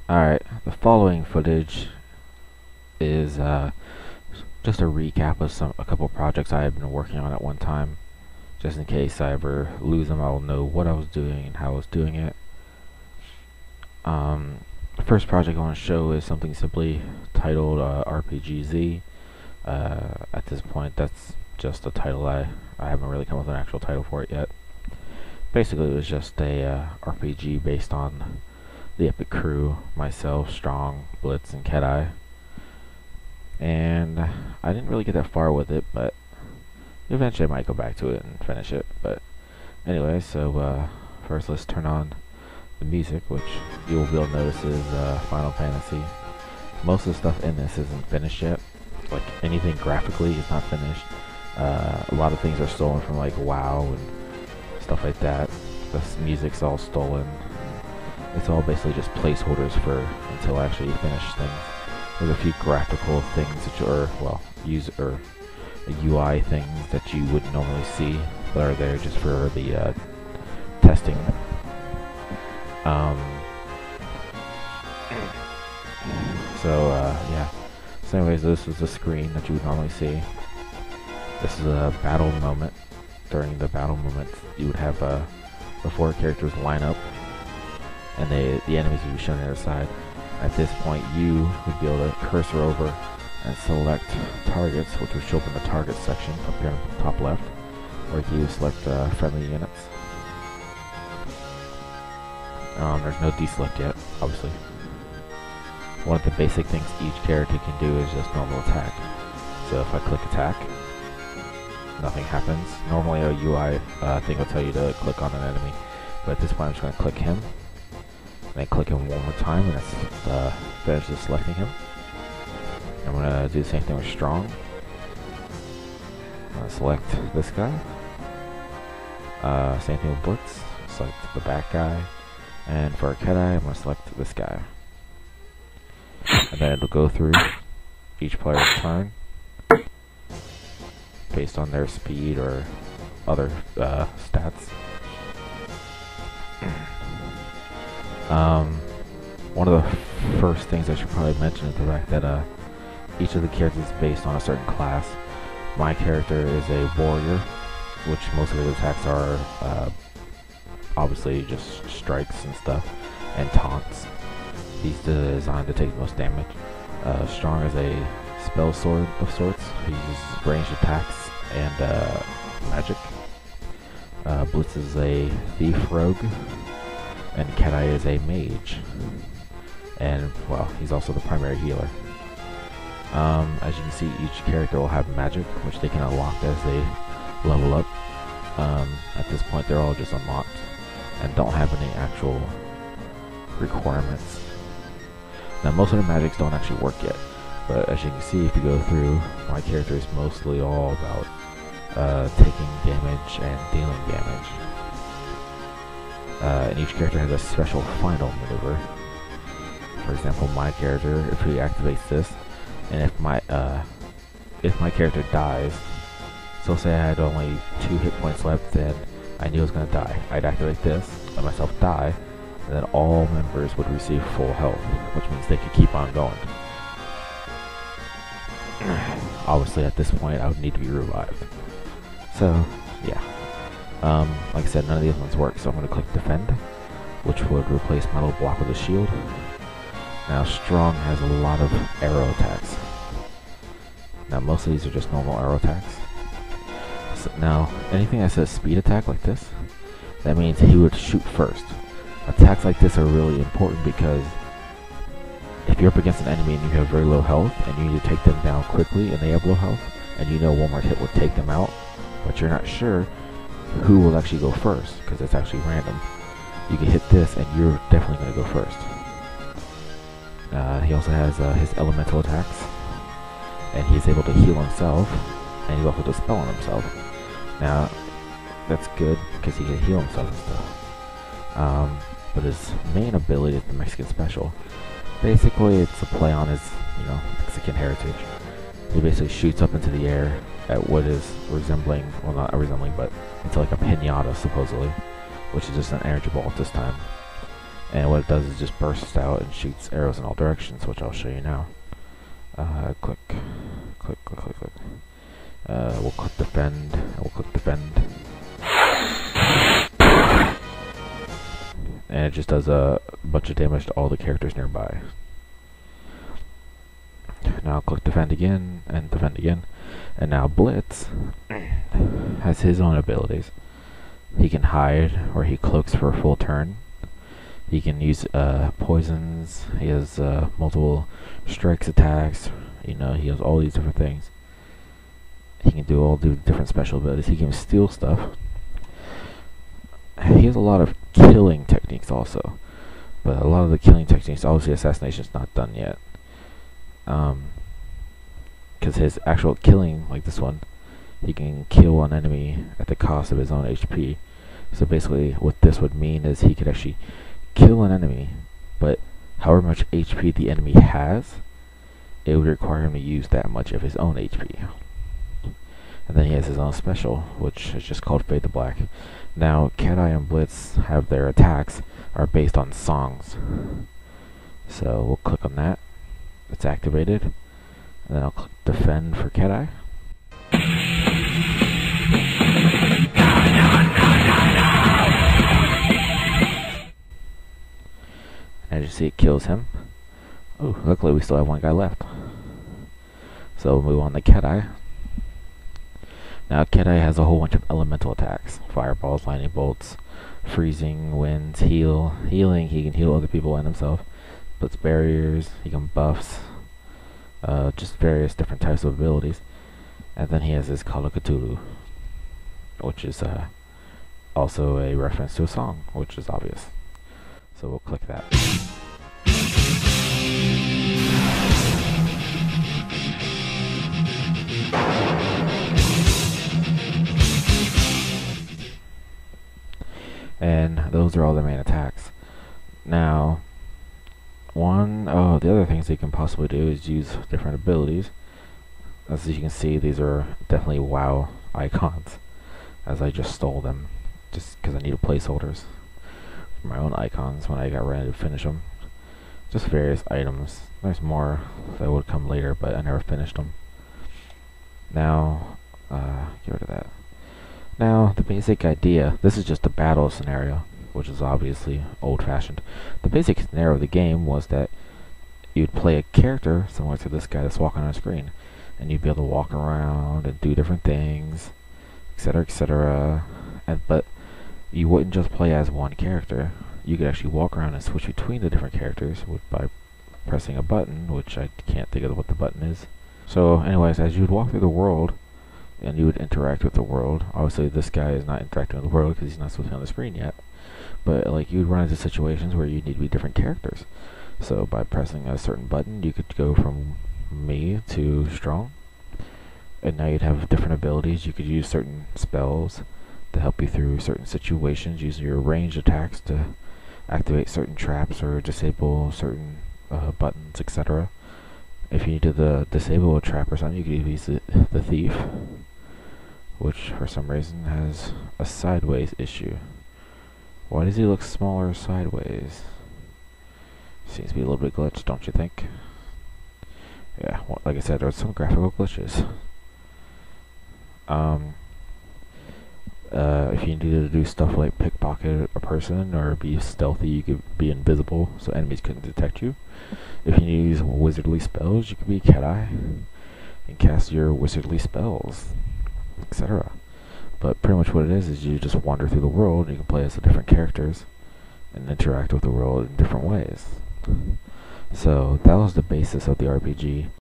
Alright, the following footage is just a recap of a couple projects I have been working on at one time. Just in case I ever lose them, I'll know what I was doing and how I was doing it. The first project I want to show is something simply titled RPGz. At this point, that's just a title. I haven't really come up with an actual title for it yet. Basically, it was just a RPG based on the Epic Crew, myself, Strong, Blitz, and Cat-Eye. And I didn't really get that far with it, but eventually I might go back to it and finish it. But anyway, so first let's turn on the music, which you will be able to notice is Final Fantasy. Most of the stuff in this isn't finished yet. Like anything graphically is not finished. A lot of things are stolen from like WoW and stuff like that. This music's all stolen. It's all basically just placeholders for until I actually finish things. There's a few graphical things that user UI things that you wouldn't normally see that are there just for the testing. Yeah. So anyways, this is the screen that you would normally see. This is a battle moment. During the battle moment, you would have the four characters line up, and the enemies would be shown on the other side. At this point, you would be able to cursor over and select targets, which would show up in the target section up here on the top left, or you select friendly units. There's no deselect yet, obviously. One of the basic things each character can do is just normal attack. So if I click attack, nothing happens. Normally a UI thing will tell you to click on an enemy, but at this point I'm just going to click him. And then click him one more time, and that's finishes selecting him. I'm going to do the same thing with Strong. I'm going to select this guy. Same thing with Blitz. Select the back guy. And for Cat-Eye, I'm going to select this guy. And then it'll go through each player's turn based on their speed or other stats. One of the first things I should probably mention is the fact that each of the characters is based on a certain class. My character is a warrior, which most of his attacks are obviously just strikes and stuff, and taunts. He's designed to take the most damage. Strong is a spell sword of sorts. He uses ranged attacks and magic. Blitz is a thief rogue, and Cat-Eye is a mage. And well, he's also the primary healer. As you can see, each character will have magic, which they can unlock as they level up. At this point, they're all just unlocked and don't have any actual requirements. Now, most of the magics don't actually work yet, but as you can see, if you go through, my character is mostly all about taking damage and dealing damage. And each character has a special final maneuver. For example, my character, if he activates this, and if my character dies, so say I had only 2 hit points left, then I knew I was going to die. I'd activate this, let myself die, and then all members would receive full health, which means they could keep on going. Obviously, at this point, I would need to be revived. So, yeah. Like I said, none of these ones work, so I'm going to click Defend, which would replace my little block with a shield. Now, Strong has a lot of arrow attacks. Now, most of these are just normal arrow attacks. So now, anything that says speed attack like this, that means he would shoot first. Attacks like this are really important because if you're up against an enemy and you have very low health and you need to take them down quickly and they have low health, and you know one more hit will take them out, but you're not sure who will actually go first because it's actually random, you can hit this and you're definitely going to go first. He also has his elemental attacks, and he's able to heal himself, and he's also dispel on himself. Now, that's good because he can heal himself and stuff. But his main ability is the Mexican special. Basically, it's a play on his, Mexican heritage. He basically shoots up into the air at what is resembling, well, not resembling, but it's like a piñata, supposedly, which is just an energy ball at this time. And what it does is just bursts out and shoots arrows in all directions, which I'll show you now. Click. We'll click defend, and we'll click defend. And it just does a bunch of damage to all the characters nearby. Now click defend again, and defend again. And now Blitz has his own abilities. He can hide, or he cloaks for a full turn. He can use poisons. He has multiple strikes, attacks. You know, he has all these different things. He can do all the different special abilities. He can steal stuff. He has a lot of killing techniques also, but a lot of the killing techniques, obviously assassination is not done yet. Because his actual killing, like this one, he can kill an enemy at the cost of his own HP. So basically what this would mean is he could actually kill an enemy, but however much HP the enemy has, it would require him to use that much of his own HP. And then he has his own special, which is just called Fade to Black. Now, Cat Eye and Blitz have their attacks are based on songs. So we'll click on that. It's activated. And then I'll click Defend for Cat Eye. And as you see, it kills him. Oh, luckily we still have one guy left. So we'll move on to Cat Eye. Now Cat Eye has a whole bunch of elemental attacks. Fireballs, lightning bolts, freezing, winds, healing. He can heal other people and himself. Puts barriers, he can buffs. Just various different types of abilities. And then he has his Call of Cthulhu, which is also a reference to a song, which is obvious. So we'll click that. And those are all the main attacks. Now, the other things they can possibly do is use different abilities. As you can see, these are definitely WoW icons, as I just stole them, just because I needed placeholders for my own icons when I got ready to finish them. Just various items. There's more that would come later, but I never finished them. Now, get rid of that. Now, the basic idea, this is just a battle scenario, which is obviously old-fashioned. The basic scenario of the game was that you'd play a character similar to this guy that's walking on a screen, and you'd be able to walk around and do different things, etc., etc. But you wouldn't just play as one character. You could actually walk around and switch between the different characters by pressing a button, which I can't think of what the button is. So anyways, as you would walk through the world, and you would interact with the world. Obviously, this guy is not interacting with the world because he's not supposed to be on the screen yet. But like, you would run into situations where you need to be different characters. So by pressing a certain button, you could go from me to strong. And now you'd have different abilities. You could use certain spells to help you through certain situations, using your ranged attacks to activate certain traps or disable certain buttons, etc. If you need to disable a trap or something, you could use the thief, which for some reason has a sideways issue. Why does he look smaller sideways? Seems to be a little bit glitched, don't you think? Yeah, well, like I said, there's some graphical glitches. If you needed to do stuff like pickpocket a person or be stealthy, you could be invisible so enemies couldn't detect you. If you need to use wizardly spells, you could be Cat Eye and cast your wizardly spells, etc. But pretty much what it is you just wander through the world, and you can play as the different characters and interact with the world in different ways. So that was the basis of the RPG.